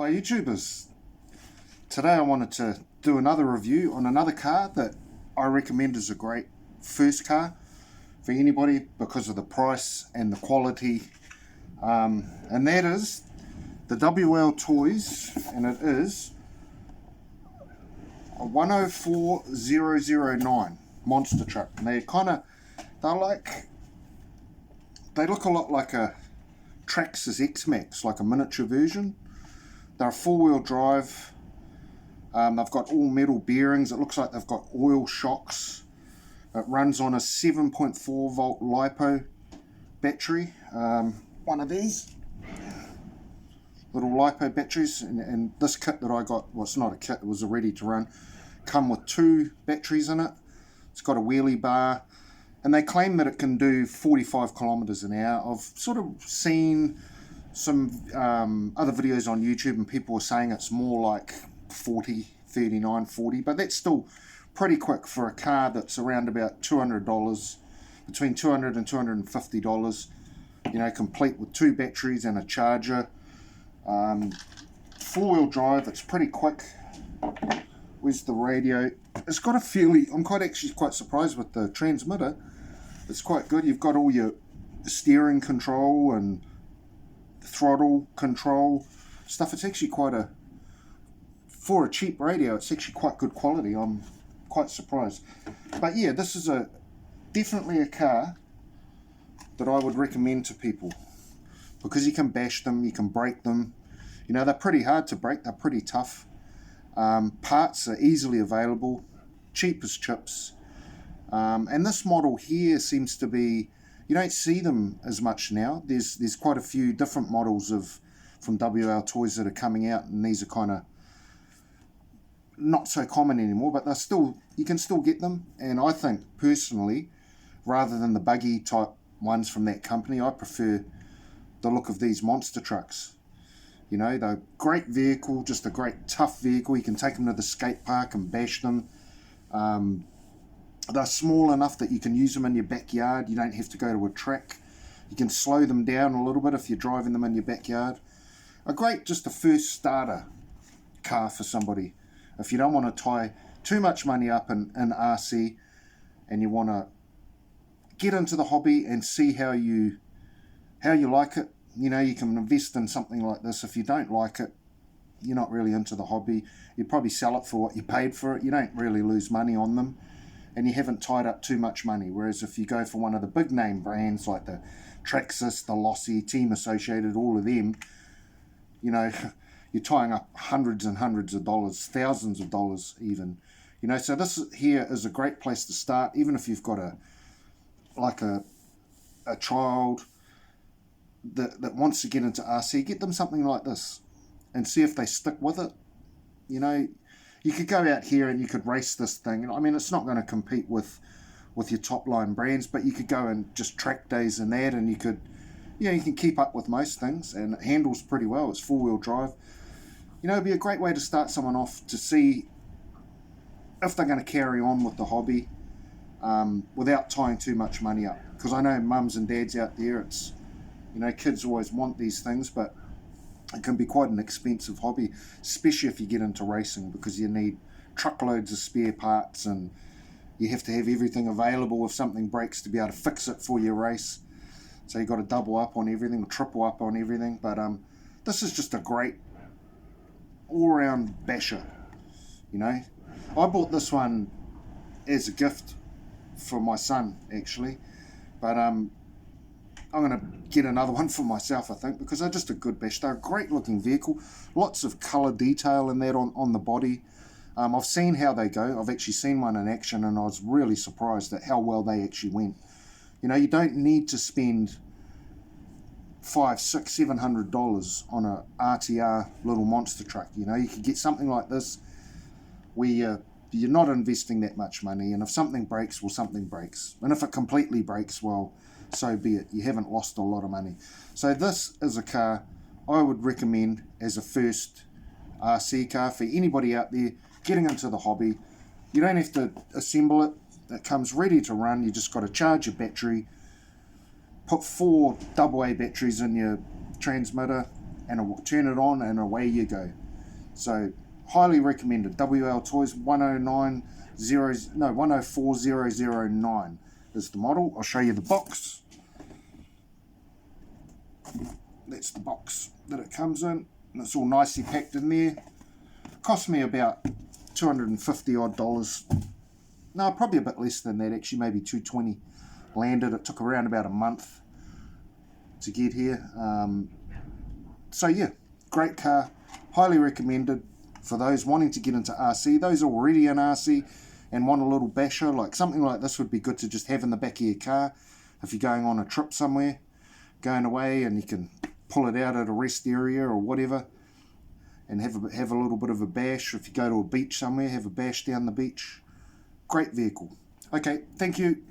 Hi YouTubers, today I wanted to do another review on another car that I recommend is a great first car for anybody because of the price and the quality, and that is the Wltoys, and it is a 104009 monster truck. And they look a lot like a Traxxas X-Max, like a miniature version. They're a four-wheel drive. They've got all metal bearings. It looks like they've got oil shocks. It runs on a 7.4 volt Lipo battery. One of these little Lipo batteries, and this kit that I got, well, it's not a kit, it was a ready to run, come with two batteries in it. It's got a wheelie bar, and they claim that it can do 45 kilometers an hour. I've sort of seen some other videos on YouTube and people were saying it's more like 40, 39, 40, but that's still pretty quick for a car that's around about $200, between $200 and $250, you know, complete with two batteries and a charger. Four-wheel drive, it's pretty quick. Where's the radio? It's got a fairly, I'm actually quite surprised with the transmitter. It's quite good. You've got all your steering control and throttle control stuff. It's actually for a cheap radio, it's actually quite good quality. I'm quite surprised. But yeah, this is definitely a car that I would recommend to people because you can bash them, you can break them. You know, they're pretty hard to break, they're pretty tough. Parts are easily available, cheap as chips. And this model here seems to be, you don't see them as much now. There's quite a few different models from Wltoys that are coming out, and these are kind of not so common anymore, but you can still get them. And I think personally, rather than the buggy type ones from that company, I prefer the look of these monster trucks. You know, they're a great vehicle, just a great tough vehicle. You can take them to the skate park and bash them. They're small enough that you can use them in your backyard. You don't have to go to a track. You can slow them down a little bit if you're driving them in your backyard. Just a first starter car for somebody. If you don't want to tie too much money up in RC and you want to get into the hobby and see how you like it, you know, you can invest in something like this. If you don't like it, you're not really into the hobby. You probably sell it for what you paid for it. You don't really lose money on them, and you haven't tied up too much money. Whereas if you go for one of the big name brands like the Traxxas, the Lossy, Team Associated, all of them, you know, you're tying up hundreds and hundreds of dollars, thousands of dollars even. You know, so this here is a great place to start, even if you've got a child that wants to get into RC. Get them something like this and see if they stick with it. You know, you could go out here and you could race this thing. I mean, it's not going to compete with your top line brands, but you could go and just track days and that, and you can keep up with most things, and it handles pretty well. It's four-wheel drive. You know, it'd be a great way to start someone off to see if they're going to carry on with the hobby without tying too much money up. Because I know mums and dads out there, it's, you know, kids always want these things, but it can be quite an expensive hobby, especially if you get into racing, because you need truckloads of spare parts and you have to have everything available if something breaks to be able to fix it for your race. So you've got to double up on everything, or triple up on everything. But this is just a great all-round basher, you know. I bought this one as a gift for my son, actually. But I'm going to get another one for myself, I think, because they're just a good bash. They're a great looking vehicle. Lots of colour detail in that on the body. I've seen how they go. I've actually seen one in action, and I was really surprised at how well they actually went. You know, you don't need to spend $500, $600, $700 on a RTR little monster truck. You know, you could get something like this where you're not investing that much money, and if something breaks, well, something breaks. And if it completely breaks, well, so be it. You haven't lost a lot of money. So this is a car I would recommend as a first RC car for anybody out there getting into the hobby. You don't have to assemble it. It comes ready to run. You just got to charge your battery, put 4 AA batteries in your transmitter, and turn it on and away you go. So highly recommended. Wltoys 104009 is the model. I'll show you the box. That's the box that it comes in, and it's all nicely packed in there. Cost me about $250 odd. No, probably a bit less than that actually, maybe $220 landed. It took around about a month to get here. So yeah, great car, highly recommended for those wanting to get into RC, those already in RC and want a little basher. Like something like this would be good to just have in the back of your car if you're going on a trip somewhere, going away, and you can pull it out at a rest area or whatever and have a little bit of a bash. If you go to a beach somewhere, have a bash down the beach. Great vehicle. Okay, thank you.